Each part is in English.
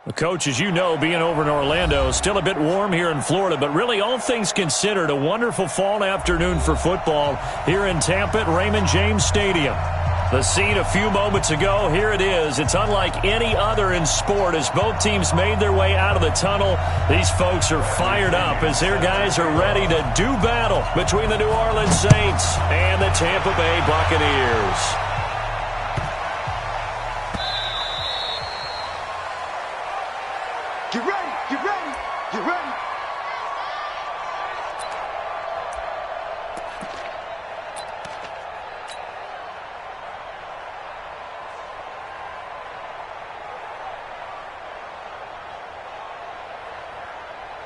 Well, Coach, as you know, being over in Orlando, still a bit warm here in Florida, but really all things considered, a wonderful fall afternoon for football here in Tampa at Raymond James Stadium. The scene a few moments ago, here it is. It's unlike any other in sport as both teams made their way out of the tunnel. These folks are fired up as their guys are ready to do battle between the New Orleans Saints and the Tampa Bay Buccaneers. Get ready, get ready, get ready.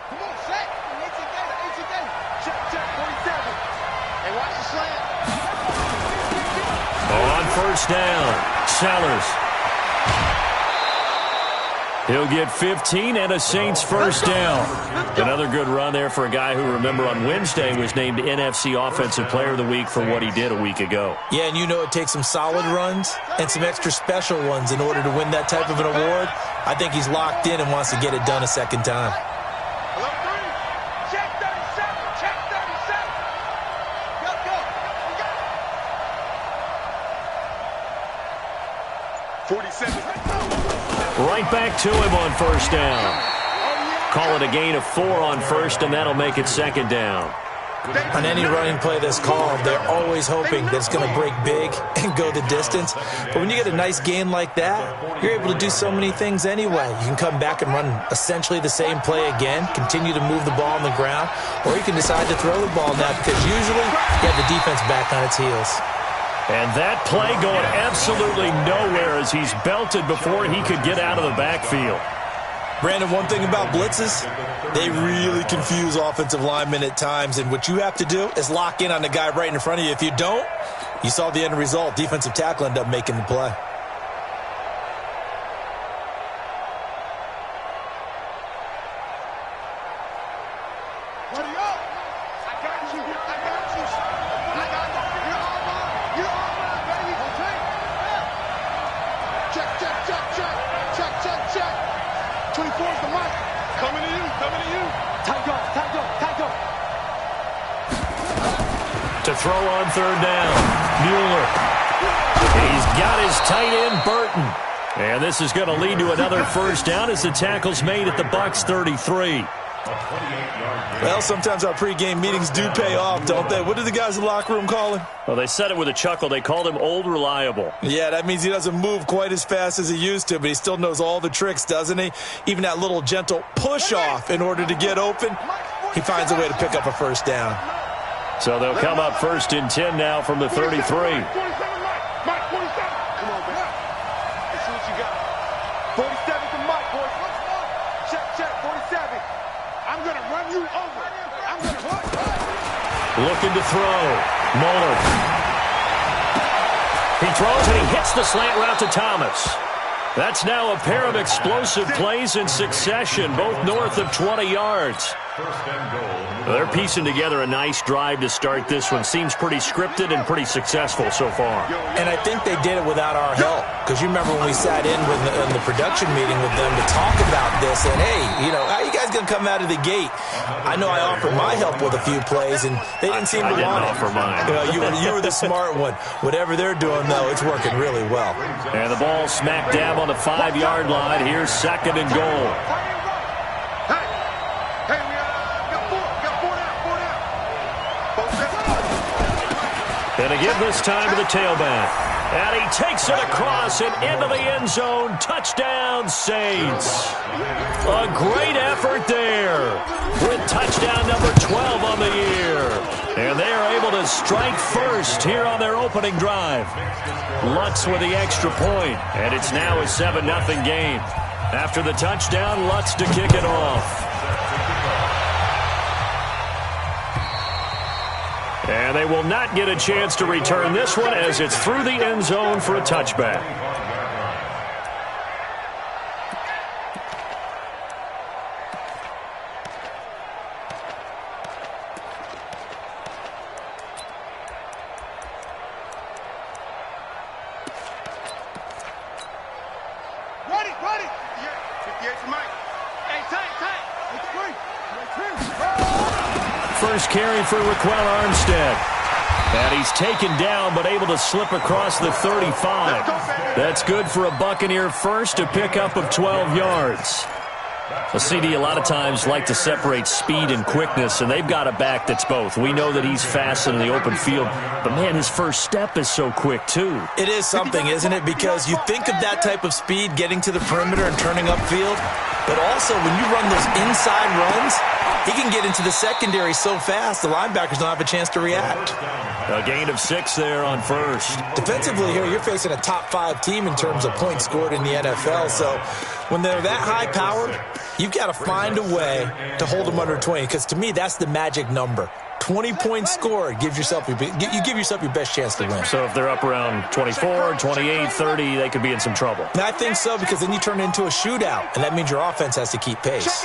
Come on, set. Check, 47. Hey, watch the slant. On first down, Sellers. He'll get 15 and a Saints first down. Another good run there for a guy who, remember, on Wednesday was named NFC Offensive Player of the Week for what he did a week ago. Yeah, and you know it takes some solid runs and some extra special ones in order to win that type of an award. I think he's locked in and wants to get it done a second time. Check 37, check 37. Go. 47. Right back to him on first down. Call it a gain of 4 on first, and that'll make it second down. On any running play that's called, they're always hoping that it's going to break big and go the distance. But when you get a nice gain like that, you're able to do so many things anyway. You can come back and run essentially the same play again, continue to move the ball on the ground, or you can decide to throw the ball now because usually you have the defense back on its heels. And that play going absolutely nowhere as he's belted before he could get out of the backfield. Brandon, one thing about blitzes, they really confuse offensive linemen at times, and what you have to do is lock in on the guy right in front of you. If you don't, you saw the end result. Defensive tackle ended up making the play. To throw on third down, Mueller. He's got his tight end, Burton. And this is going to lead to another first down as the tackle's made at the Bucs 33. Well, sometimes our pregame meetings do pay off, don't they? What do the guys in the locker room call him? Well, they said it with a chuckle. They called him Old Reliable. Yeah, that means he doesn't move quite as fast as he used to, but he still knows all the tricks, doesn't he? Even that little gentle push-off in order to get open, he finds a way to pick up a first down. So they'll come up first and 10 now from the 33. 47, Mike, 47. Come on, man. Let's see what you got. 47 to Mike, boys. Check, 47. I'm going to run you over. I'm going to run. Looking to throw. Mueller. He throws and he hits the slant route to Thomas. That's now a pair of explosive plays in succession, both north of 20 yards. They're piecing together a nice drive to start this one. Seems pretty scripted and pretty successful so far. And I think they did it without our help. Because you remember when we sat in the production meeting with them to talk about this. And, hey, you know, how are you guys going to come out of the gate? I know I offered my help with a few plays, and they didn't seem to want it. I didn't offer mine. You know, you were the smart one. Whatever they're doing, though, it's working really well. And the ball smack dab on the 5-yard line. Here's second and goal. And again this time to the tailback. And he takes it across and into the end zone. Touchdown, Saints. A great effort there with touchdown number 12 on the year. And they are able to strike first here on their opening drive. Lutz with the extra point, and it's now a 7-0 game. After the touchdown, Lutz to kick it off. And they will not get a chance to return this one as it's through the end zone for a touchback. Ready. Yeah. First carry for Raquel Armstead. And he's taken down, but able to slip across the 35. That's good for a Buccaneer first, a pickup of 12 yards. A CD a lot of times like to separate speed and quickness, and they've got a back that's both. We know that he's fast in the open field, but, man, his first step is so quick, too. It is something, isn't it? Because you think of that type of speed getting to the perimeter and turning upfield, but also when you run those inside runs, he can get into the secondary so fast the linebackers don't have a chance to react. A gain of 6 there on first. Defensively here, you're facing a top-5 team in terms of points scored in the NFL, so when they're that high-powered, you've got to find a way to hold them under 20, because to me, that's the magic number. 20 points scored, you give yourself your best chance to win. So if they're up around 24, 28, 30, they could be in some trouble. And I think so, because then you turn it into a shootout, and that means your offense has to keep pace.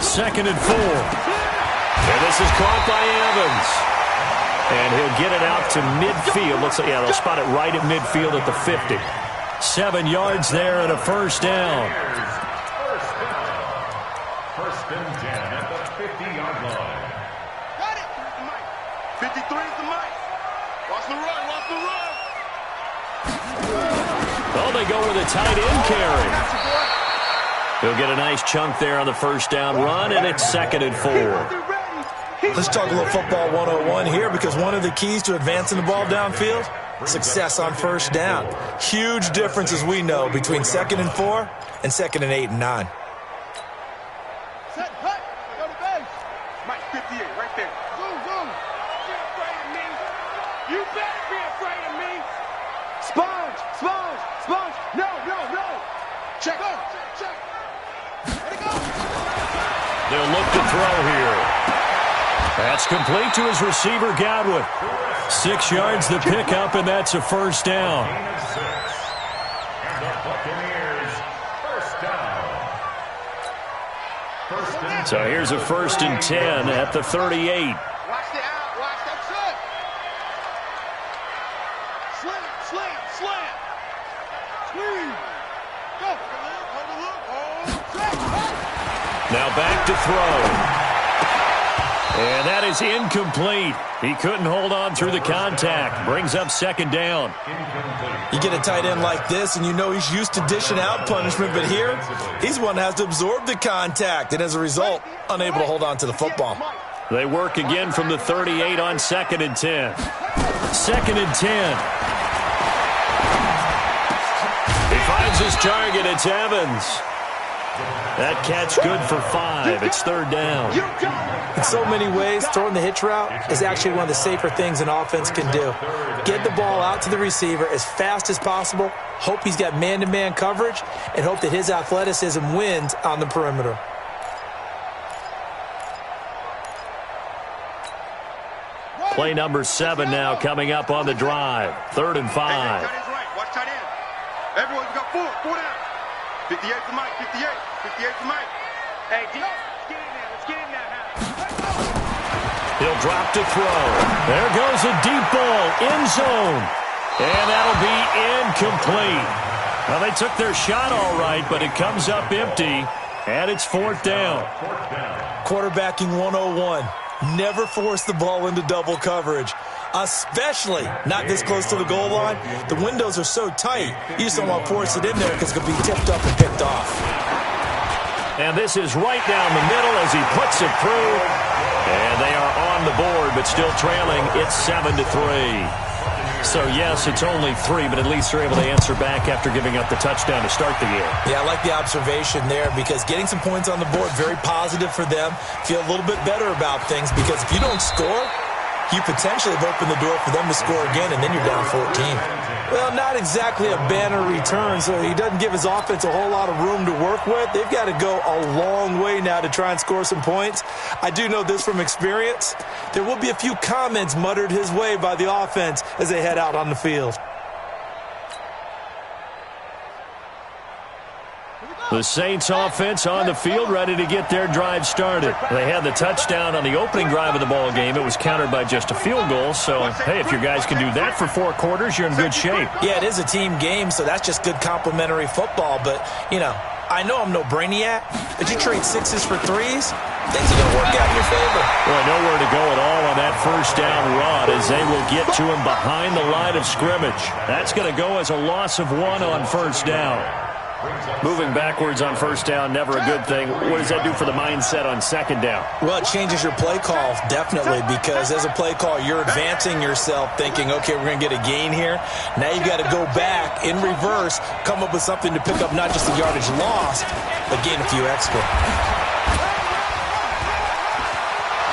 Second and 4. And this is caught by Evans. And he'll get it out to midfield. Looks like, yeah, they'll spot it right at midfield at the 50. 7 yards there and a first down. First and 10 at the 50-yard line. Got it. 53 is the mic. Watch the run. Watch the run. Oh, they go with a tight end carry. He'll get a nice chunk there on the first down run, and it's second and 4. Let's talk a little football 101 here, because one of the keys to advancing the ball downfield, success on first down. Huge difference, as we know, between second and 4 and second and 8 and 9. Set, cut. Go to base. Mike, 58, right there. Zoom, zoom. Be afraid of me. You better be afraid of me. Sponge, sponge, sponge. No, no, no. Check. Go, check. Let it go. They'll look to throw here. That's complete to his receiver, Godwin. 6 yards the pickup, and that's a first down. And the Buccaneers, first down. First and So here's a first and 10 at the 38. Watch the out. Watch that shot. Slam, slam, slam. Squeeze. Go. Hold the look. Now back to throw. And that is incomplete. He couldn't hold on through the contact. Brings up second down. You get a tight end like this, and you know he's used to dishing out punishment, but here, he's one that has to absorb the contact, and as a result, unable to hold on to the football. They work again from the 38 on second and 10. Second and 10. He finds his target. It's Evans. That catch good for 5. It's third down. In so many ways, throwing the hitch route is actually one of the safer things an offense can do. Get the ball out to the receiver as fast as possible, hope he's got man-to-man coverage, and hope that his athleticism wins on the perimeter. Play number 7 now coming up on the drive. Third and 5. Tight end's right. Watch tight end. Everyone's got 4 down. 58 to Mike. 58 to Mike. Hey, D. Let's get in there. Let's get in there now. He'll drop to throw. There goes a deep ball. End zone. And that'll be incomplete. Well, they took their shot all right, but it comes up empty. And it's fourth down. Quarterbacking 101. Never force the ball into double coverage, especially not this close to the goal line. The windows are so tight, you just don't want to force it in there because it could be tipped up and picked off. And this is right down the middle as he puts it through. And they are on the board, but still trailing. It's 7-3. So, yes, it's only 3, but at least they're able to answer back after giving up the touchdown to start the year. Yeah, I like the observation there because getting some points on the board, very positive for them. Feel a little bit better about things because if you don't score, you potentially have opened the door for them to score again, and then you're down 14. Well, not exactly a banner return, so he doesn't give his offense a whole lot of room to work with. They've got to go a long way now to try and score some points. I do know this from experience. There will be a few comments muttered his way by the offense as they head out on the field. The Saints offense on the field, ready to get their drive started. They had the touchdown on the opening drive of the ball game. It was countered by just a field goal. So, hey, if your guys can do that for 4 quarters, you're in good shape. Yeah, it is a team game, so that's just good complimentary football. But, you know, I know I'm no brainiac, but you trade 6s for 3s, things are going to work out in your favor. Boy, nowhere to go at all on that first down run as they will get to him behind the line of scrimmage. That's going to go as a loss of 1 on first down. Moving backwards on first down, never a good thing. What does that do for the mindset on second down? Well, it changes your play call, definitely, because as a play call, you're advancing yourself thinking, okay, we're going to get a gain here. Now you got to go back in reverse, come up with something to pick up not just the yardage lost, but gain a few extra.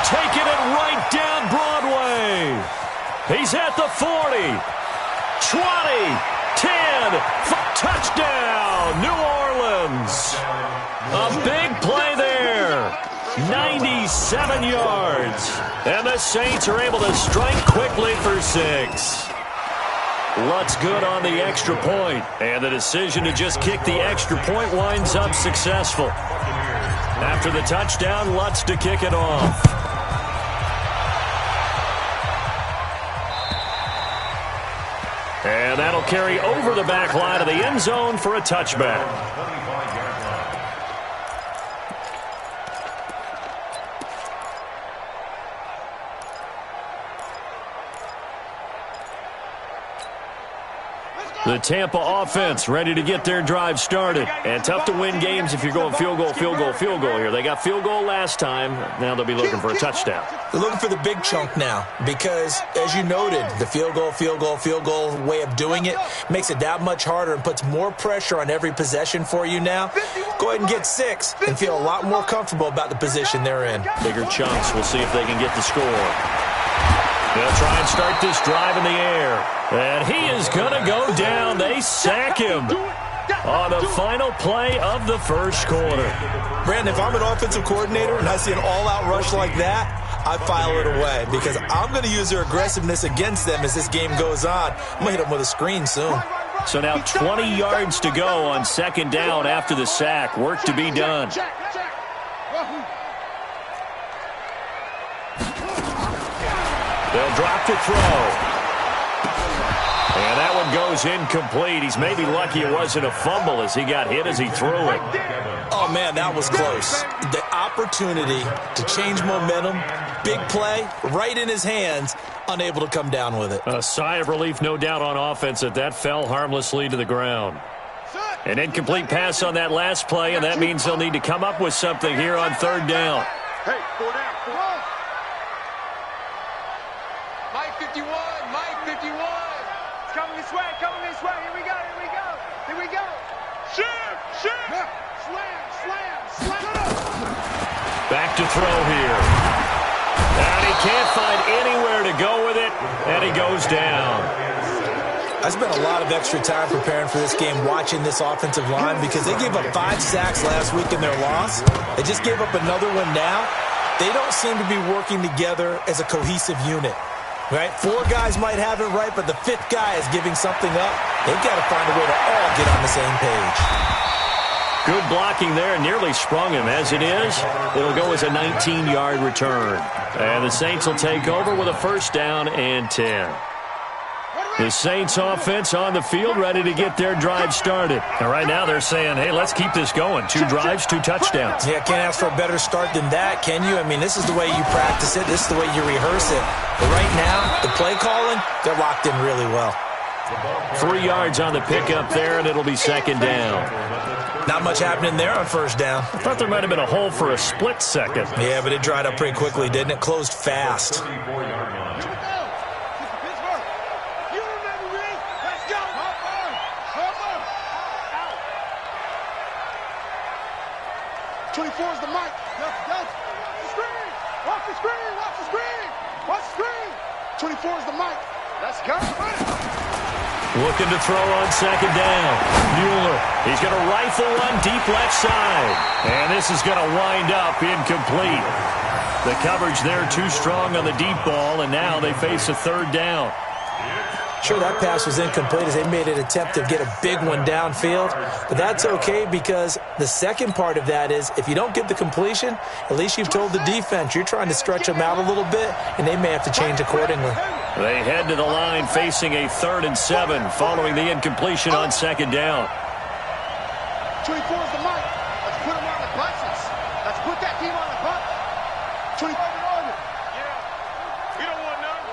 Taking it right down Broadway. He's at the 40, 20, 10, touchdown, New Orleans. A big play there. 97 yards. And the Saints are able to strike quickly for 6. Lutz good on the extra point. And the decision to just kick the extra point winds up successful. After the touchdown, Lutz to kick it off. And that'll carry over the back line of the end zone for a touchback. The Tampa offense ready to get their drive started. And tough to win games if you're going field goal, field goal, field goal here. They got field goal last time. Now they'll be looking for a touchdown. They're looking for the big chunk now because, as you noted, the field goal way of doing it makes it that much harder and puts more pressure on every possession for you now. Go ahead and get 6 and feel a lot more comfortable about the position they're in. Bigger chunks. We'll see if they can get the score. They'll try and start this drive in the air. And he is going to go down. They sack him on the final play of the first quarter. Brandon, if I'm an offensive coordinator and I see an all-out rush like that, I file it away because I'm going to use their aggressiveness against them as this game goes on. I'm going to hit them with a screen soon. So now 20 yards to go on second down after the sack. Work to be done. They'll drop to throw. And that one goes incomplete. He's maybe lucky it wasn't a fumble as he got hit as he threw it. Oh, man, that was close. The opportunity to change momentum, big play, right in his hands, unable to come down with it. A sigh of relief, no doubt, on offense that fell harmlessly to the ground. An incomplete pass on that last play, and that means they'll need to come up with something here on third down. Hey, 4 down. Mike 51, Mike 51. It's coming this way, Here we go. Shoot. Slam. Back to throw here. And he can't find anywhere to go with it, and he goes down. I spent a lot of extra time preparing for this game watching this offensive line because they gave up 5 sacks last week in their loss. They just gave up another one now. They don't seem to be working together as a cohesive unit. Right? 4 guys might have it right, but the 5th guy is giving something up. They've got to find a way to all get on the same page. Good blocking there, nearly sprung him. As it is, it'll go as a 19-yard return. And the Saints will take over with a first down and 10. The Saints offense on the field ready to get their drive started. And right now they're saying, hey, let's keep this going. 2 drives, 2 touchdowns. Yeah, can't ask for a better start than that, can you? I mean, this is the way you practice it. This is the way you rehearse it. But right now, the play calling, they're locked in really well. 3 yards on the pickup there, and it'll be second down. Not much happening there on first down. I thought there might have been a hole for a split second. Yeah, but it dried up pretty quickly, didn't it? Closed fast. 24 is the mic. Watch the screen. 24 is the mic. Let's go. Looking to throw on second down. Mueller. He's going to rifle one deep left side. And this is going to wind up incomplete. The coverage there too strong on the deep ball, and now they face a third down. Sure, that pass was incomplete as they made an attempt to get a big one downfield, but that's okay because the second part of that is if you don't get the completion, at least you've told the defense you're trying to stretch them out a little bit, and they may have to change accordingly. They head to the line facing a 3rd and 7 following the incompletion on 2nd down. 24 is the mic. Let's put them on the buses. Let's put that team on the bus. 24 on it. Yeah. We don't want none.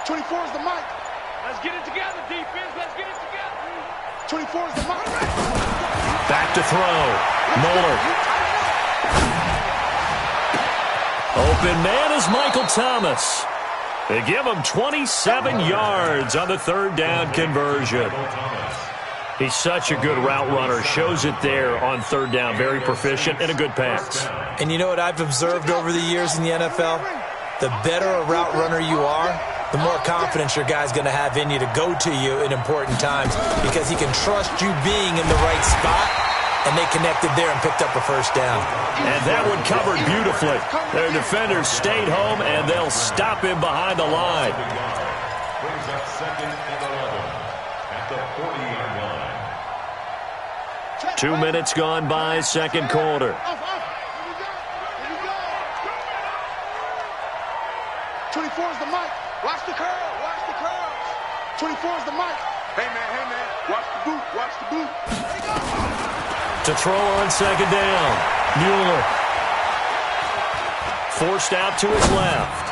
24 is the mic. Let's get it together, defense. Let's get it together. 24 is the mic. Back to throw. Moeller. Open man is Michael Thomas. They give him 27 yards on the 3rd down conversion. He's such a good route runner. Shows it there on 3rd down. Very proficient and a good pass. And you know what I've observed over the years in the NFL? The better a route runner you are, the more confidence your guy's going to have in you to go to you in important times because he can trust you being in the right spot, and they connected there and picked up a 1st down. And that one covered beautifully. Their defenders stayed home, and they'll stop him behind the line. Brings up 2nd and 11 at the 40-yard line. 2 minutes gone by, 2nd quarter. 24 is the mic. Watch the curl. Watch the curls. 24 is the mic. Hey, man. Watch the boot. Watch the boot. To throw on 2nd down. Mueller. Forced out to his left.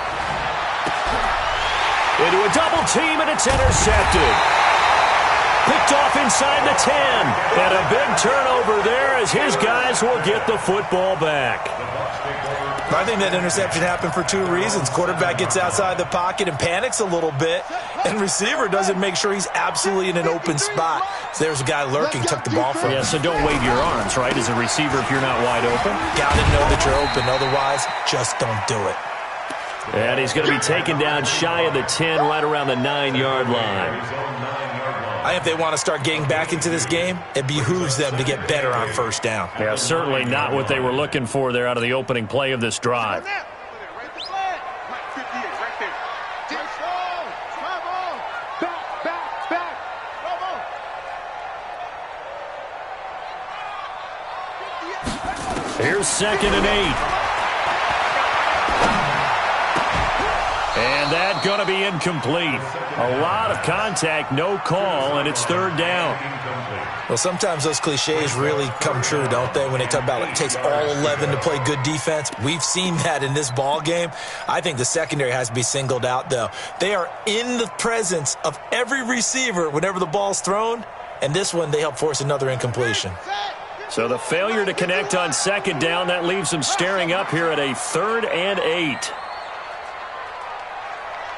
Into a double team, and it's intercepted. Picked off inside the 10. And a big turnover there as his guys will get the football back. I think that interception happened for 2 reasons. Quarterback gets outside the pocket and panics a little bit, and receiver doesn't make sure he's absolutely in an open spot. So there's a guy lurking, took the ball from him. Yeah, so don't wave your arms, right, as a receiver if you're not wide open. Got to know that you're open. Otherwise, just don't do it. And he's going to be taken down shy of the 10, right around the 9-yard line. I think if they want to start getting back into this game, it behooves them to get better on 1st down. Yeah, certainly not what they were looking for there out of the opening play of this drive. Here's 2nd and 8. And that's going to be incomplete. A lot of contact, no call, and it's 3rd down. Well, sometimes those cliches really come true, don't they, when they talk about it takes all 11 to play good defense. We've seen that in this ball game. I think the secondary has to be singled out, though. They are in the presence of every receiver whenever the ball's thrown, and this one they help force another incompletion. So the failure to connect on 2nd down, that leaves them staring up here at a 3rd and 8.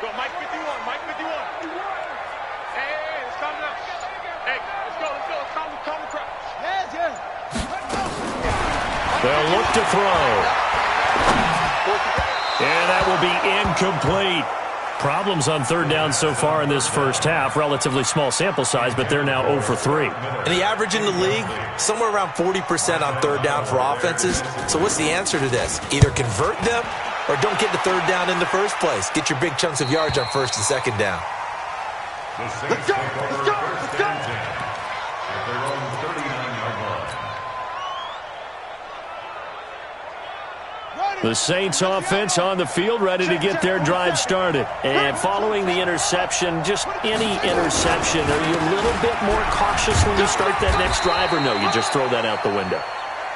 Go, Mike 51, Mike 51. Hey, it's coming up. Hey, let's go. It's calm the crowd. Yes. They'll look to throw. And that will be incomplete. Problems on 3rd down so far in this first half. Relatively small sample size, but they're now 0 for 3. And the average in the league, somewhere around 40% on 3rd down for offenses. So what's the answer to this? Either convert them or don't get the 3rd down in the first place. Get your big chunks of yards on 1st and 2nd down. Let's go. At their own 39-yard line. The Saints offense on the field, ready to get their drive started. And following the interception, just any interception, are you a little bit more cautious when you start that next drive, or no, you just throw that out the window?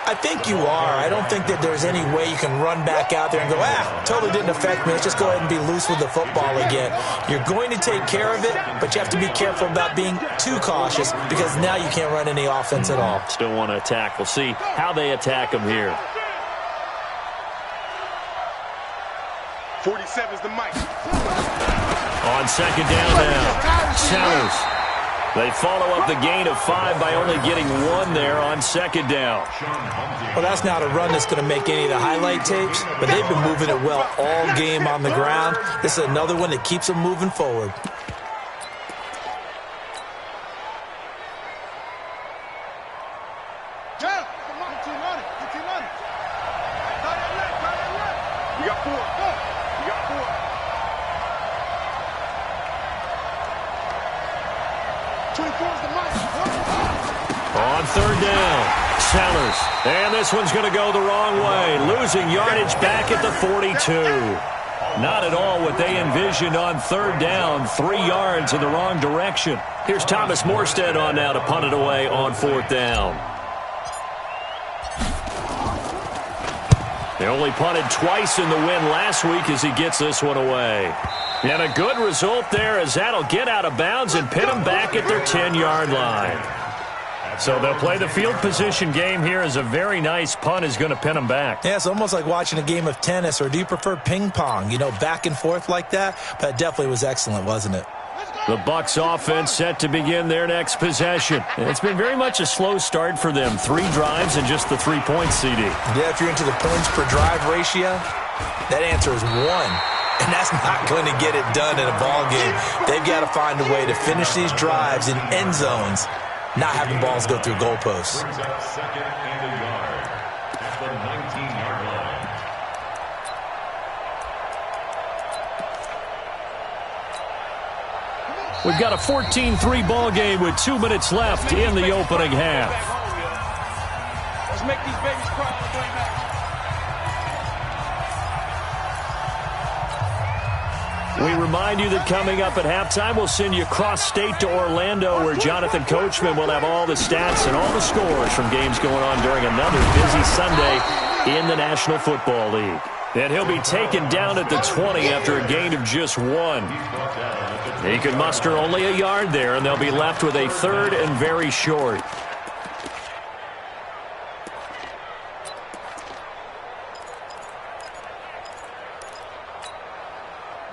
I think you are. I don't think that there's any way you can run back out there and go, totally didn't affect me. Let's just go ahead and be loose with the football again. You're going to take care of it, but you have to be careful about being too cautious because now you can't run any offense at all. Still want to attack. We'll see how they attack them here. 47's the mic. On 2nd down now, Sellers. They follow up the gain of 5 by only getting 1 there on 2nd down. Well, that's not a run that's going to make any of the highlight tapes, but they've been moving it well all game on the ground. This is another one that keeps them moving forward. We got 4. We got 4. On third down, Sellers. And this one's going to go the wrong way. Losing yardage back at the 42. Not at all what they envisioned on third down. 3 yards in the wrong direction. Here's Thomas Morstead on now to punt it away on fourth down. They only punted twice in the win last week as he gets this one away. And a good result there as that'll get out of bounds and pin them back at their 10-yard line. So they'll play the field position game here as a very nice punt is going to pin them back. Yeah, it's almost like watching a game of tennis, or do you prefer ping pong? You know, back and forth like that? But it definitely was excellent, wasn't it? The Bucs offense set to begin their next possession. It's been very much a slow start for them. 3 drives and just the 3 points, CD. Yeah, if you're into the points per drive ratio, that answer is 1. And that's not going to get it done in a ball game. They've got to find a way to finish these drives in end zones, not having balls go through goalposts. Brings up second and a yard at the 19-yard line. We've got a 14-3 ball game with 2 minutes left in the opening half. Let's make these babies cry on the way back. We remind you that coming up at halftime, we'll send you cross-state to Orlando, where Jonathan Coachman will have all the stats and all the scores from games going on during another busy Sunday in the National Football League. And he'll be taken down at the 20 after a gain of just 1. He can muster only a yard there, and they'll be left with a 3rd and very short.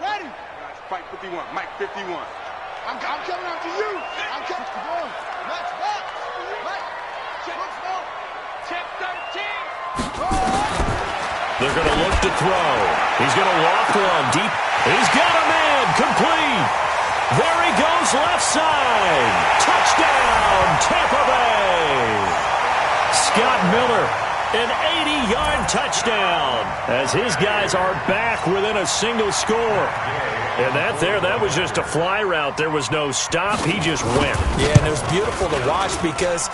Ready? Fight 51. Mike 51. I'm coming after you. I'm coming. Let's back. Mike. Check 13. They're going to look to throw. He's going to walk one deep. He's got a man. Complete. There he goes left side. Touchdown, Tampa Bay. Scott Miller, an 80-yard touchdown as his guys are back within a single score. And that was just a fly route. There was no stop. He just went. Yeah, and it was beautiful to watch because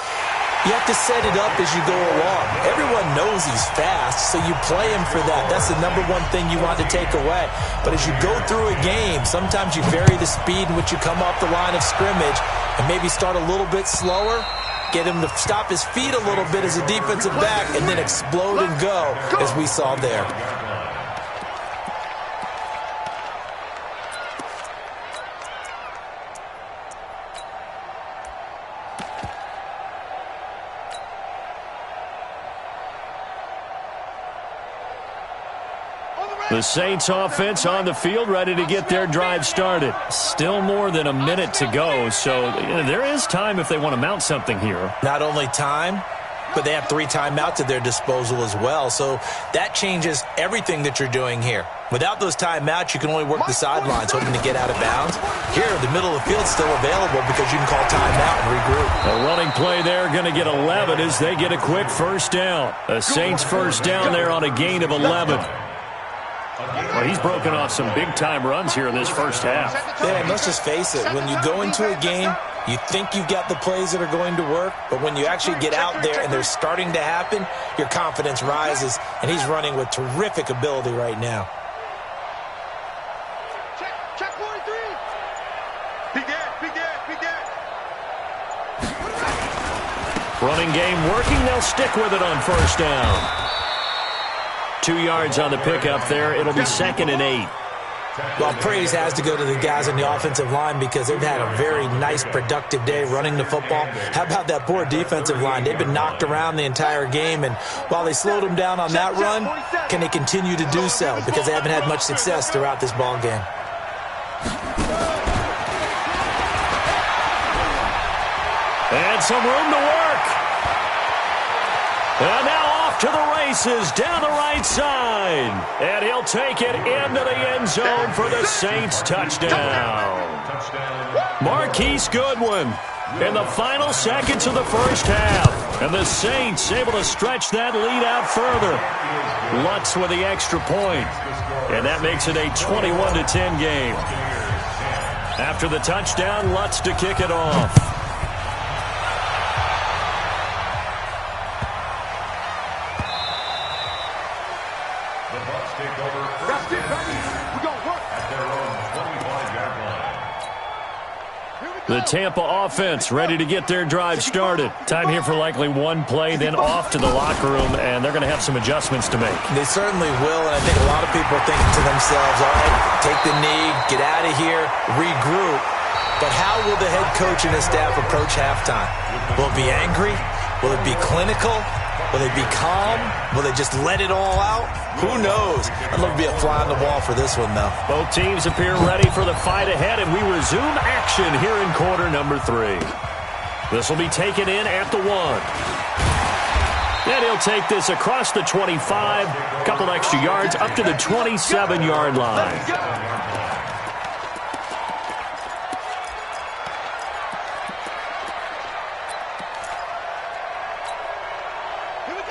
you have to set it up as you go along. Everyone knows he's fast, so you play him for that. That's the number one thing you want to take away. But as you go through a game, sometimes you vary the speed in which you come off the line of scrimmage and maybe start a little bit slower, get him to stop his feet a little bit as a defensive back, and then explode and go, as we saw there. The Saints offense on the field, ready to get their drive started. Still more than a minute to go, so there is time if they want to mount something here. Not only time, but they have 3 timeouts at their disposal as well, so that changes everything that you're doing here. Without those timeouts, you can only work the sidelines, hoping to get out of bounds. Here, the middle of the field is still available because you can call timeout and regroup. A running play there, going to get 11 as they get a quick first down. A Saints first down there on a gain of 11. Well, he's broken off some big-time runs here in this first half. Yeah, and let's just face it. When you go into a game, you think you've got the plays that are going to work, but when you actually get out there and they're starting to happen, your confidence rises, and he's running with terrific ability right now. Check 43. Be dead. Running game working. They'll stick with it on first down. 2 yards on the pickup there. It'll be 2nd and 8. Well, praise has to go to the guys on the offensive line because they've had a very nice, productive day running the football. How about that poor defensive line? They've been knocked around the entire game, and while they slowed them down on that run, can they continue to do so? Because they haven't had much success throughout this ball game. And some room to work. And now off to the races down the right side. And he'll take it into the end zone for the Saints touchdown. Marquise Goodwin in the final seconds of the first half. And the Saints able to stretch that lead out further. Lutz with the extra point. And that makes it a 21-10 game. After the touchdown, Lutz to kick it off. The Tampa offense ready to get their drive started. Time here for likely one play, then off to the locker room, and they're going to have some adjustments to make. They certainly will, and I think a lot of people are thinking to themselves, all right, take the knee, get out of here, regroup. But how will the head coach and his staff approach halftime? Will it be angry? Will it be clinical? Will they be calm? Will they just let it all out? Who knows? I'd love to be a fly on the wall for this one, though. Both teams appear ready for the fight ahead, and we resume action here in quarter number 3. This will be taken in at the 1. And he'll take this across the 25, a couple extra yards, up to the 27-yard line.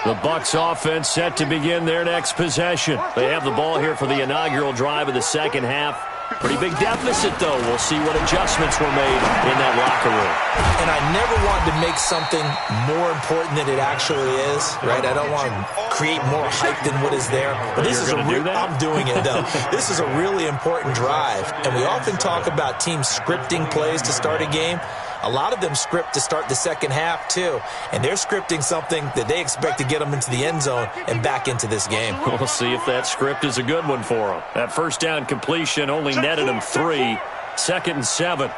The Bucs offense set to begin their next possession. They have the ball here for the inaugural drive of the second half. Pretty big deficit, though. We'll see what adjustments were made in that locker room. And I never wanted to make something more important than it actually is, right? I don't want to create more hype than what is there. But this is I'm doing it, though. This is a really important drive. And we often talk about teams scripting plays to start a game. A lot of them script to start the second half, too. And they're scripting something that they expect to get them into the end zone and back into this game. We'll see if that script is a good one for them. That first down completion only netted them 3. 2nd and 7.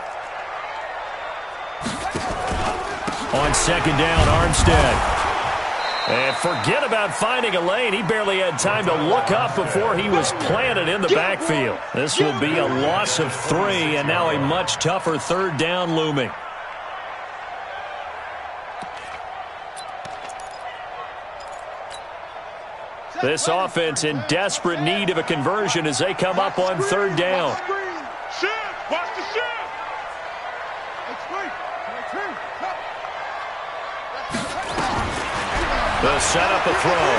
On second down, Armstead. And forget about finding a lane. He barely had time to look up before he was planted in the backfield. This will be a loss of 3, and now a much tougher 3rd down looming. This offense in desperate need of a conversion as they come up on 3rd down. Watch the shift. The setup a throw.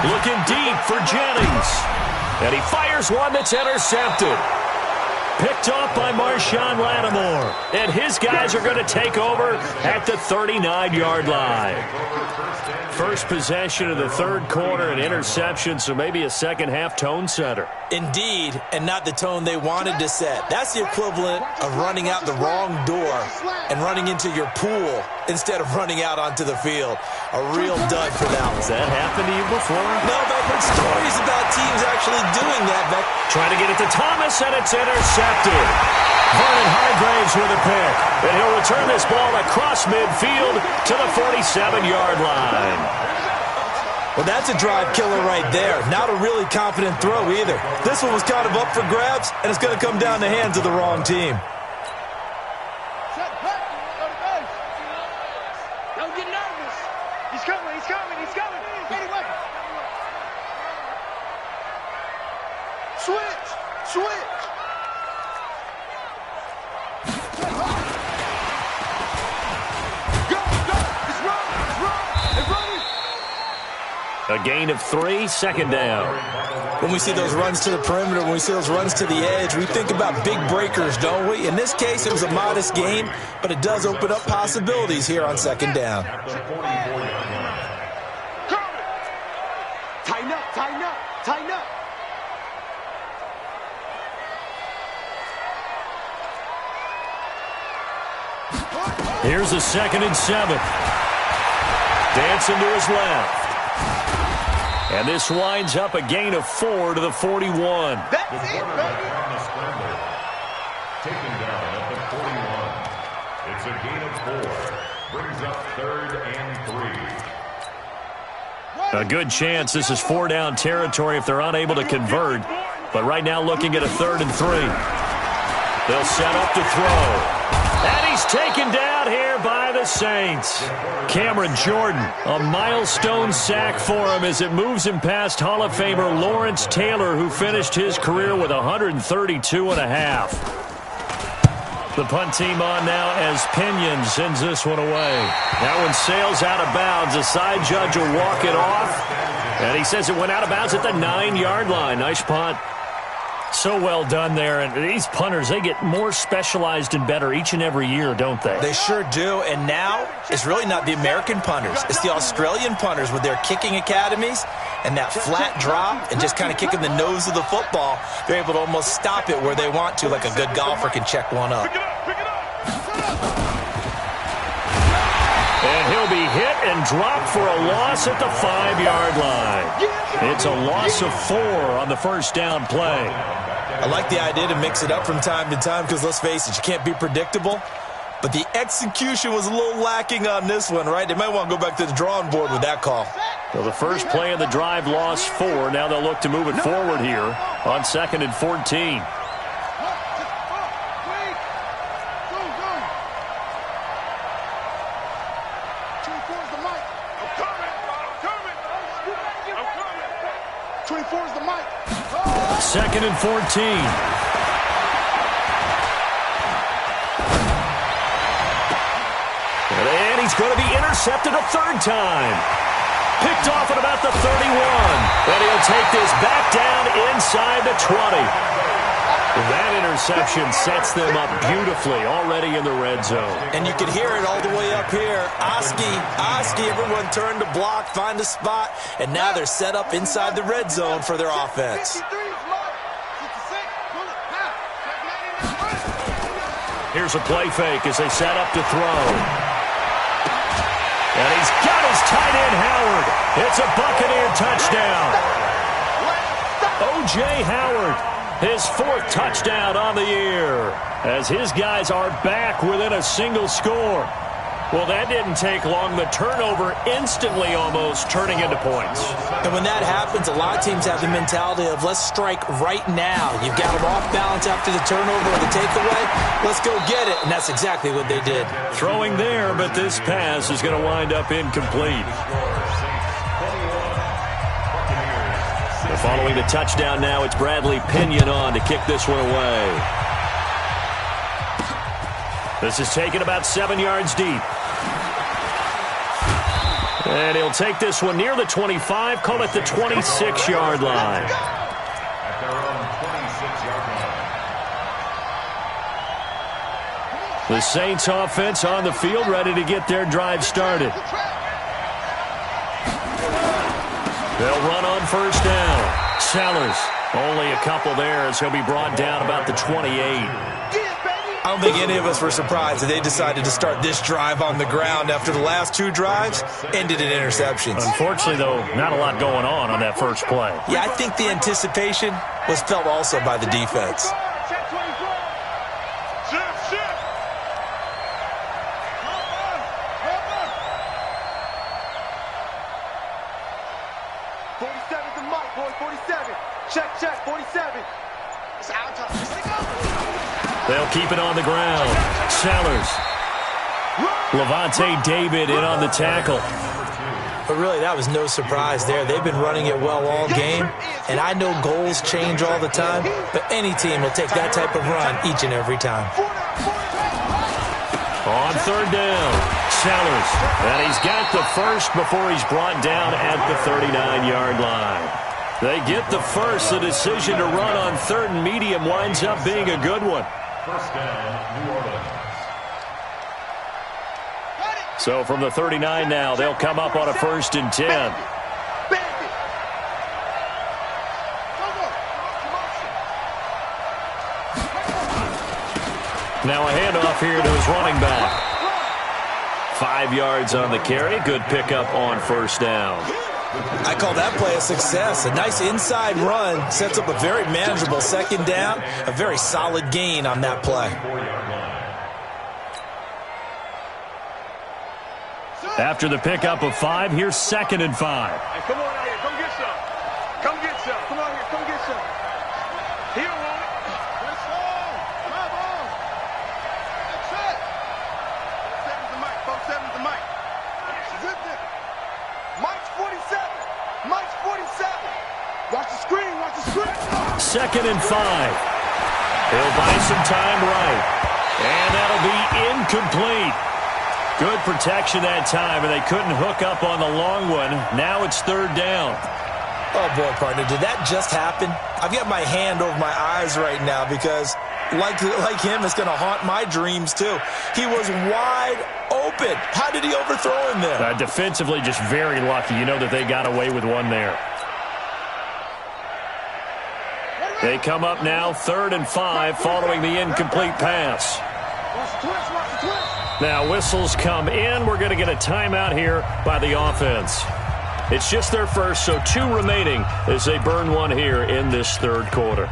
Looking deep for Jennings. And he fires one that's intercepted. Picked off by Marshawn Lattimore. And his guys are going to take over at the 39-yard line. First possession of the 3rd quarter, an interception, so maybe a second-half tone setter. Indeed, and not the tone they wanted to set. That's the equivalent of running out the wrong door and running into your pool instead of running out onto the field. A real dud for that one. Has that happened to you before? No, but I've heard stories about teams actually doing that. Trying to get it to Thomas, and it's intercepted. Vernon Hargraves with a pick. And he'll return this ball across midfield to the 47-yard line. Well, that's a drive killer right there. Not a really confident throw either. This one was kind of up for grabs, and it's going to come down the hands of the wrong team. Don't get nervous. He's coming, he's coming, he's coming. Anyway. Switch. A gain of 3, 2nd down. When we see those runs to the perimeter, when we see those runs to the edge, we think about big breakers, don't we? In this case, it was a modest gain, but it does open up possibilities here on 2nd down. Tighten up. Here's a 2nd and 7. Dancing to his left. And this winds up a gain of 4 to the 41. That's it, baby. Taken down at the 41. It's a gain of 4. Brings up 3rd and 3. A good chance this is 4-down territory if they're unable to convert. But right now looking at a 3rd and 3. They'll set up to throw. And he's taken down here by the Saints. Cameron Jordan, a milestone sack for him as it moves him past Hall of Famer Lawrence Taylor, who finished his career with 132 and a half. The punt team on now as Pinion sends this one away. That one sails out of bounds. The side judge will walk it off. And he says it went out of bounds at the 9-yard line. Nice punt. So well done there. And these punters, they get more specialized and better each and every year, don't they? They sure do. And now it's really not the American punters. It's the Australian punters with their kicking academies and that flat drop and just kind of kicking the nose of the football. They're able to almost stop it where they want to, like a good golfer can check one up. Pick it up. And he'll be hit and dropped for a loss at the 5-yard line. It's a loss of 4 on the first down play. I like the idea to mix it up from time to time because, let's face it, you can't be predictable. But the execution was a little lacking on this one, right? They might want to go back to the drawing board with that call. Well, the first play of the drive lost 4. Now they'll look to move it forward here on 2nd and 14. Second and 14. And he's going to be intercepted a 3rd time. Picked off at about the 31. And he'll take this back down inside the 20. That interception sets them up beautifully already in the red zone. And you can hear it all the way up here. Oski, everyone turned to block, find a spot, and now they're set up inside the red zone for their offense. Here's a play fake as they set up to throw. And he's got his tight end, Howard. It's a Buccaneer touchdown. O.J. Howard, his 4th touchdown on the year, as his guys are back within a single score. Well, that didn't take long. The turnover instantly almost turning into points. And when that happens, a lot of teams have the mentality of let's strike right now. You've got them off balance after the turnover or the takeaway. Let's go get it. And that's exactly what they did. Throwing there, but this pass is going to wind up incomplete. Following the touchdown now, it's Bradley Pinion on to kick this one away. This is taken about 7 yards deep. And he'll take this one near the 25, call it the 26-yard line. At their own 26-yard line. The Saints offense on the field, ready to get their drive started. They'll run on first down. Sellers, only a couple there as he'll be brought down about the 28. I don't think any of us were surprised that they decided to start this drive on the ground after the last 2 drives ended in interceptions. Unfortunately, though, not a lot going on that first play. Yeah, I think the anticipation was felt also by the defense. Check, 47. It's out time. They'll keep it on the ground. Sellers. Levante David in on the tackle. But really, that was no surprise there. They've been running it well all game, and I know goals change all the time, but any team will take that type of run each and every time. On 3rd down, Sellers. And he's got the first before he's brought down at the 39-yard line. They get the first. The decision to run on 3rd and medium winds up being a good one. First down, New Orleans. So from the 39 now, they'll come up on a 1st and 10. Now a handoff here to his running back. 5 yards on the carry. Good pickup on first down. I call that play a success. A nice inside run sets up a very manageable 2nd down. A very solid gain on that play. After the pickup of 5, here's 2nd and 5. Hey, come on out here. Come get some. Come get some. Come on here. Come get some. He don't want it. Let's go. Come on. That's it. 7's the mic, folks. 7's the mic. Good thing. Mike's 47. Mike's 47. Watch the screen. Watch the screen. 2nd and 5. He'll buy some time right. And that'll be incomplete. Good protection that time, and they couldn't hook up on the long one. Now it's 3rd down. Oh, boy, partner, did that just happen? I've got my hand over my eyes right now because, like him, it's going to haunt my dreams, too. He was wide open. How did he overthrow him there? Defensively, just very lucky. You know that they got away with one there. They come up now 3rd and 5 following the incomplete pass. Now whistles come in. We're going to get a timeout here by the offense. It's just their first, so 2 remaining as they burn one here in this third quarter.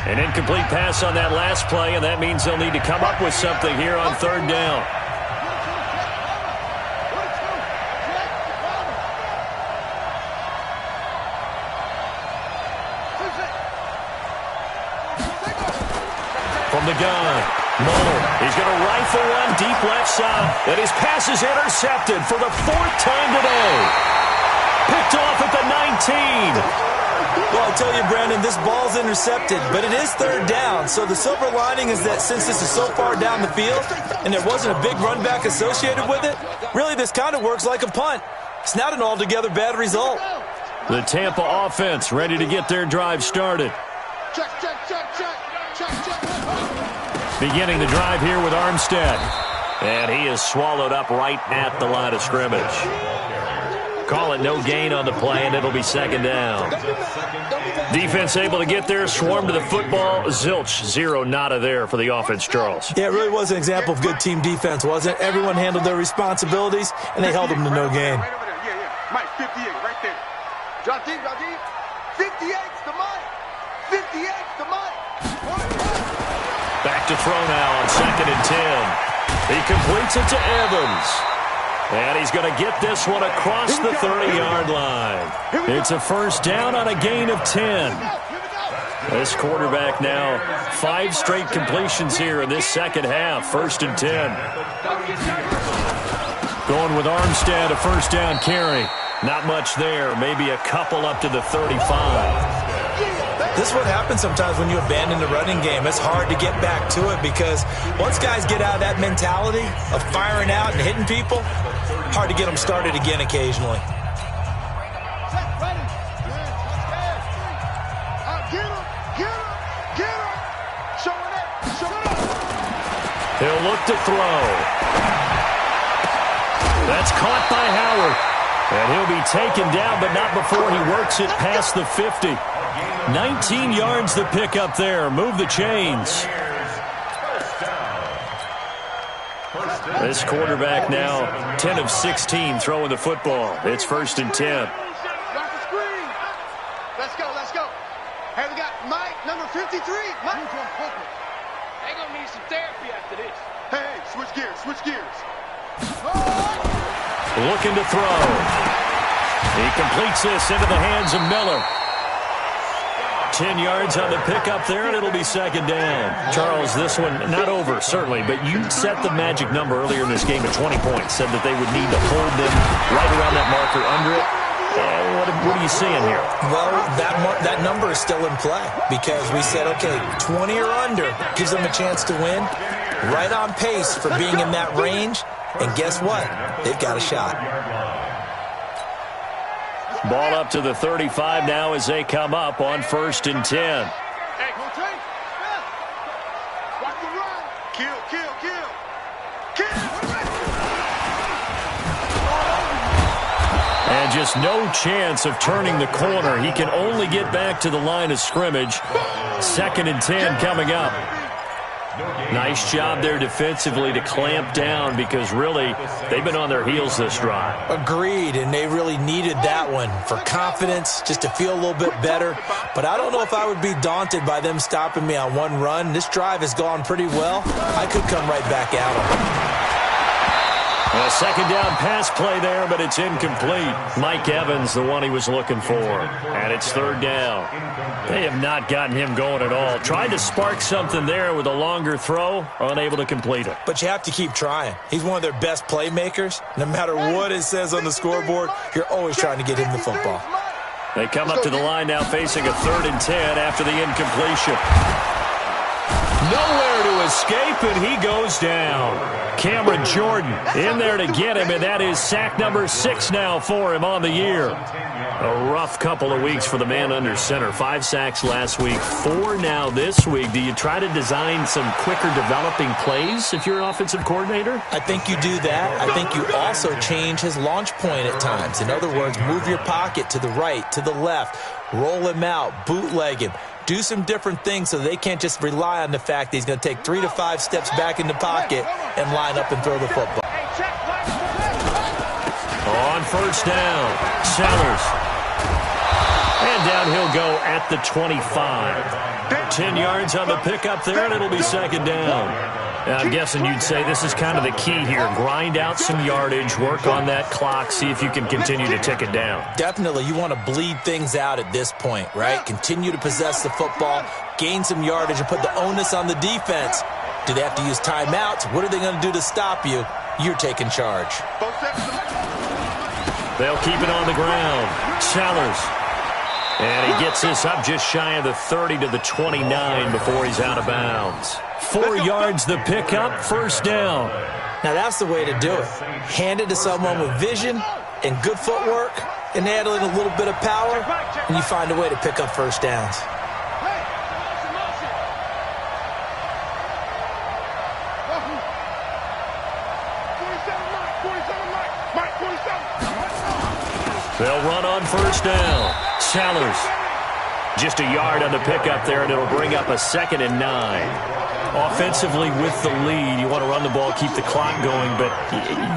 An incomplete pass on that last play, and that means they'll need to come up with something here on third down. From the gun, Muller, he's going to rifle one deep left side, and his pass is intercepted for the 4th time today. Picked off at the 19. Well, I tell you, Brandon, this ball's intercepted, but it is third down. So the silver lining is that since this is so far down the field and there wasn't a big run back associated with it, really this kind of works like a punt. It's not an altogether bad result. The Tampa offense ready to get their drive started. Check, check, check, check, check, check. Beginning the drive here with Armstead. And he is swallowed up right at the line of scrimmage. Call it no gain on the play, and it'll be second down. Defense able to get there, swarm to the football. Zilch, 0 nada there for the offense, Charles. Yeah, it really was an example of good team defense, wasn't it? Everyone handled their responsibilities, and they held them to no gain. Right over there. Yeah, yeah. Mike, 58, right there. Drop deep, drop deep. 58's the Mike. 58's the Mike. Back to throw now on 2nd and 10. He completes it to Evans. And he's going to get this one across the 30-yard line. It's a first down on a gain of 10. This quarterback now 5 straight completions here in this second half. 1st and 10. Going with Armstead, a first down carry. Not much there. Maybe a couple up to the 35. This is what happens sometimes when you abandon the running game. It's hard to get back to it because once guys get out of that mentality of firing out and hitting people, hard to get them started again occasionally. He'll look to throw. That's caught by Howard. And he'll be taken down, but not before he works it past the 50. 19 yards to pick up there. Move the chains. This quarterback now 10 of 16 throwing the football. It's 1st and 10. Let's go, let's go. Hey, we got Mike, number 53. Mike. They're going to need some therapy after this. Hey, switch gears, switch gears. Looking to throw. He completes this into the hands of Miller. 10 yards on the pickup there, and it'll be second down. Charles, this one not over, certainly, but you set the magic number earlier in this game at 20 points, said that they would need to hold them right around that marker under it. What are you seeing here? Well, that number is still in play because we said, okay, 20 or under gives them a chance to win. Right on pace for being in that range, and guess what? They've got a shot. Ball up to the 35 now as they come up on 1st and 10. Hey, go take. Watch the run. Kill, kill, kill. Kill. And just no chance of turning the corner. He can only get back to the line of scrimmage. 2nd and 10 coming up. Nice job there defensively to clamp down because really they've been on their heels this drive. Agreed, and they really needed that one for confidence, just to feel a little bit better. But I don't know if I would be daunted by them stopping me on one run. This drive has gone pretty well. I could come right back at them. A second down pass play there, but it's incomplete. Mike Evans, the one he was looking for. And it's 3rd down. They have not gotten him going at all. Tried to spark something there with a longer throw, unable to complete it. But you have to keep trying. He's one of their best playmakers. No matter what it says on the scoreboard, you're always trying to get him the football. They come up to the line now facing a 3rd and 10 after the incompletion. Nowhere to escape, and he goes down. Cameron Jordan in there to get him, and that is sack number 6 now for him on the year. A rough couple of weeks for the man under center. 5 sacks last week, 4 now this week. Do you try to design some quicker developing plays if you're an offensive coordinator? I think you do that. I think you also change his launch point at times. In other words, move your pocket to the right, to the left, roll him out, bootleg him. Do some different things so they can't just rely on the fact that he's going to take 3 to 5 steps back in the pocket and line up and throw the football. On first down, Sellers. And down he'll go at the 25. 10 yards on the pickup there, and it'll be second down. Now, I'm guessing you'd say this is kind of the key here. Grind out some yardage, work on that clock, see if you can continue to tick it down. Definitely. You want to bleed things out at this point, right? Continue to possess the football, gain some yardage, and put the onus on the defense. Do they have to use timeouts? What are they going to do to stop you? You're taking charge. They'll keep it on the ground. Sellers. And he gets this up just shy of the 30 to the 29 before he's out of bounds. 4 yards the pickup, first down. Now that's the way to do it. Hand it to someone with vision and good footwork and add in a little bit of power, and you find a way to pick up first downs. They'll run on first down. Sellers. Just a yard on the pickup there, and it'll bring up a 2nd and 9. Offensively with the lead, you want to run the ball, keep the clock going, but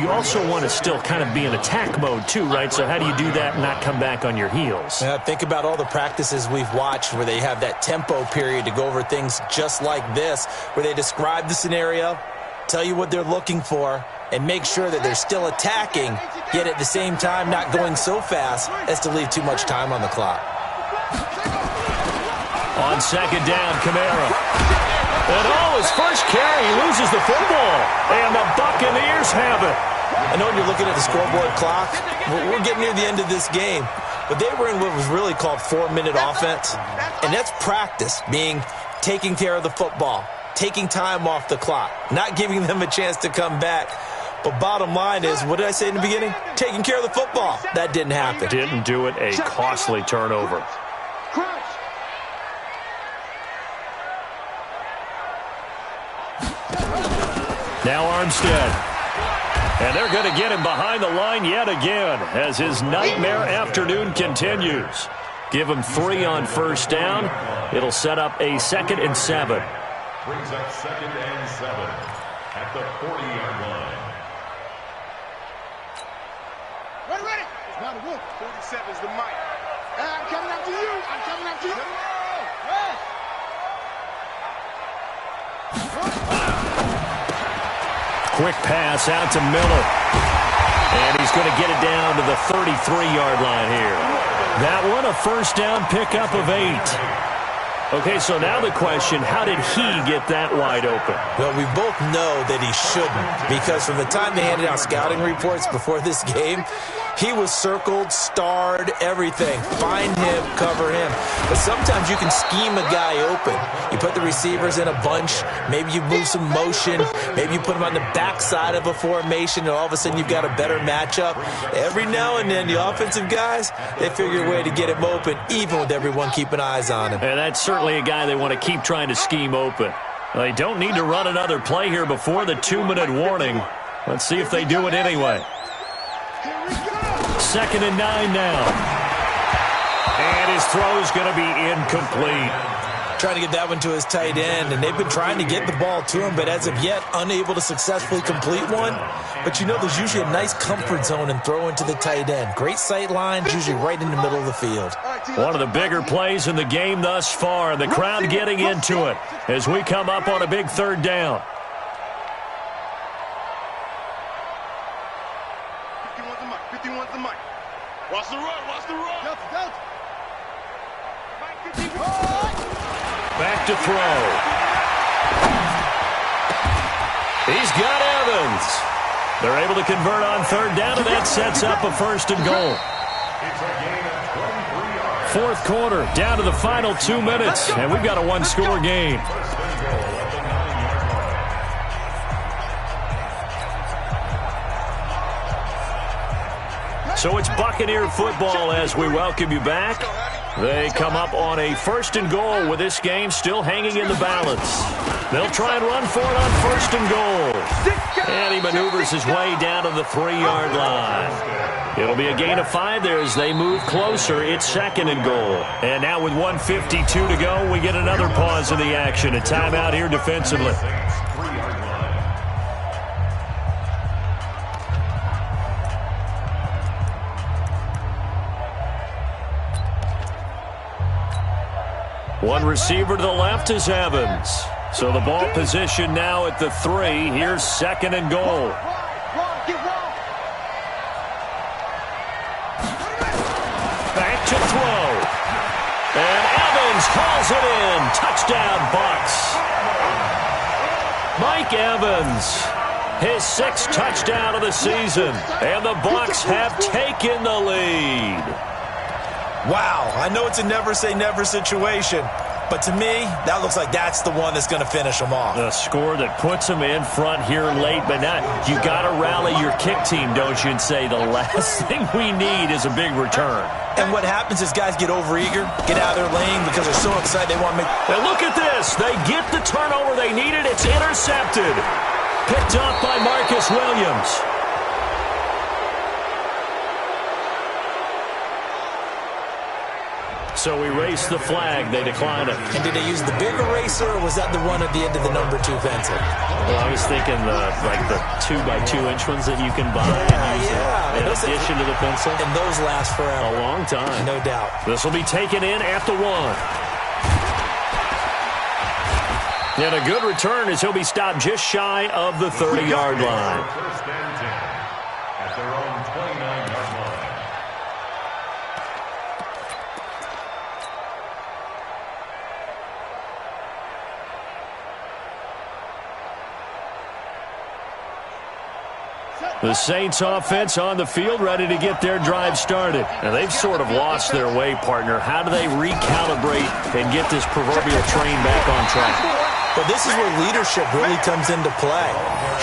you also want to still kind of be in attack mode too, right? So how do you do that and not come back on your heels? Think about all the practices we've watched where they have that tempo period to go over things just like this, where they describe the scenario, tell you what they're looking for, and make sure that they're still attacking, yet at the same time not going so fast as to leave too much time on the clock. On second down, Kamara. And his first carry, he loses the football. And the Buccaneers have it. I know you're looking at the scoreboard clock. We're getting near the end of this game. But they were in what was really called 4-minute offense. And that's practice, being taking care of the football, taking time off the clock, not giving them a chance to come back. But bottom line is, what did I say in the beginning? Taking care of the football. That didn't happen. Didn't do it. A costly turnover. Now Armstead. And they're going to get him behind the line yet again as his nightmare afternoon continues. Give him 3 on first down. It'll set up a 2nd and 7. Brings up 2nd and 7 at the 40-yard line. Ready. Now the wolf. 47 is the mic. I'm coming after you. I'm coming after you. Quick pass out to Miller. And he's going to get it down to the 33-yard line here. That one, a first down pickup of 8. Okay, so now the question, how did he get that wide open? Well, we both know that he shouldn't, because from the time they handed out scouting reports before this game, he was circled, starred, everything. Find him, cover him. But sometimes you can scheme a guy open. You put the receivers in a bunch. Maybe you move some motion. Maybe you put them on the backside of a formation, and all of a sudden you've got a better matchup. Every now and then, the offensive guys, they figure a way to get him open, even with everyone keeping eyes on him. And that's certainly a guy they want to keep trying to scheme open. They don't need to run another play here before the 2-minute warning. Let's see if they do it anyway. 2nd and 9 now. And his throw's going to be incomplete. Trying to get that one to his tight end, and they've been trying to get the ball to him, but as of yet, unable to successfully complete one. But you know, there's usually a nice comfort zone in throwing to the tight end. Great sight lines, usually right in the middle of the field. One of the bigger plays in the game thus far, and the crowd getting into it as we come up on a big 3rd down. 51's the mic. Watch the run. Back to throw. He's got Evans. They're able to convert on 3rd down, and that sets up a 1st and goal. 4th quarter, down to the final 2 minutes, and we've got a 1-score game. So it's Buccaneer football as we welcome you back. They come up on a 1st and goal with this game still hanging in the balance. They'll try and run for it on 1st and goal. And he maneuvers his way down to the 3-yard line. It'll be a gain of 5 there as they move closer. It's 2nd and goal. And now with 1:52 to go, we get another pause in the action. A timeout here defensively. One receiver to the left is Evans. So the ball position now at the 3. Here's 2nd and goal. Back to throw. And Evans hauls it in. Touchdown, Bucs. Mike Evans, his 6th touchdown of the season. And the Bucs have taken the lead. Wow, I know it's a never-say-never situation, but to me, that looks like that's the one that's going to finish them off. A score that puts them in front here late, but not. You got to rally your kick team, don't you, and say the last thing we need is a big return. And what happens is guys get overeager, get out of their lane because they're so excited they want to make... And look at this. They get the turnover they needed. It's intercepted. Picked up by Marcus Williams. So we race the flag. They decline it. And did they use the big eraser, or was that the one at the end of the number 2 pencil? Well, I was thinking like the 2x2-inch ones that you can buy in addition to the pencil. And those last forever. A long time. No doubt. This will be taken in at the 1. And a good return as he'll be stopped just shy of the 30-yard line. First and 10 at their own 29-yard line. The Saints offense on the field ready to get their drive started. And they've sort of lost their way, partner. How do they recalibrate and get this proverbial train back on track? Well, this is where leadership really comes into play.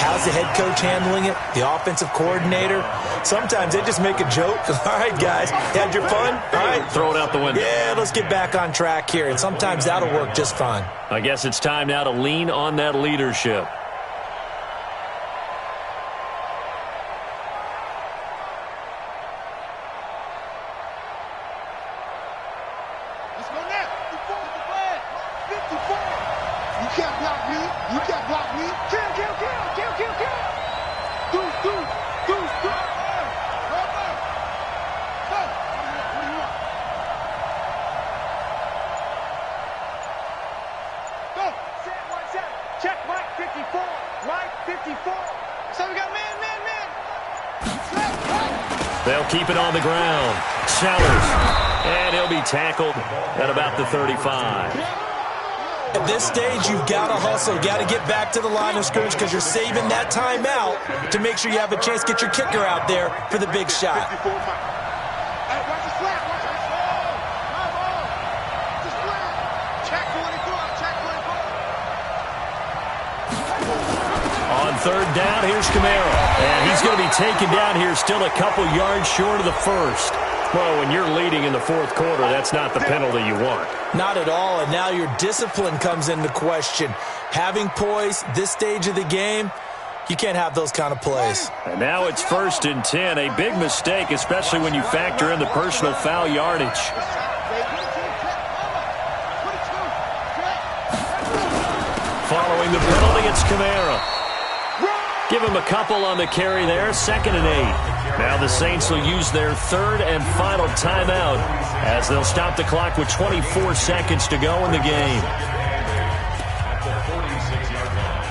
How's the head coach handling it? The offensive coordinator? Sometimes they just make a joke. All right, guys, had your fun? All right. Throw it out the window. Yeah, let's get back on track here. And sometimes that'll work just fine. I guess it's time now to lean on that leadership. They'll keep it on the ground. Sellers. And he'll be tackled at about the 35. At this stage, you've got to hustle. You've got to get back to the line of scrimmage because you're saving that timeout to make sure you have a chance to get your kicker out there for the big shot. On 3rd down, here's Camaro. And he's going to be taken down here still a couple yards short of the 1st. Well, when you're leading in the 4th quarter, that's not the penalty you want. Not at all, and now your discipline comes into question. Having poise this stage of the game, you can't have those kind of plays. And now it's 1st and 10, a big mistake, especially when you factor in the personal foul yardage. Following the penalty, it's Camaro. Give him a couple on the carry there, 2nd and 8. Now the Saints will use their 3rd and final timeout as they'll stop the clock with 24 seconds to go in the game. At the 46-yard line.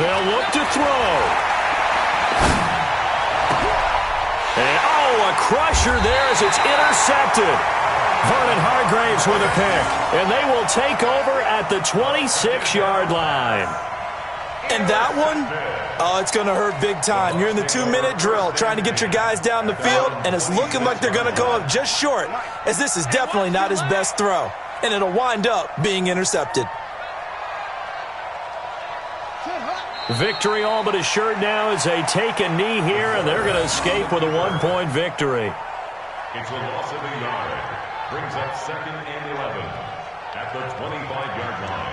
They'll look to throw. crusher there as it's intercepted. Vernon Hargraves with a pick, and they will take over at the 26-yard line. And that one, oh, it's going to hurt big time. You're in the 2-minute drill trying to get your guys down the field, and it's looking like they're going to go up just short, as this is definitely not his best throw, and it'll wind up being intercepted. Victory all but assured now as they take a knee here, and they're going to escape with a 1-point victory. It's a loss of a yard. Brings up 2nd and 11 at the 25-yard line.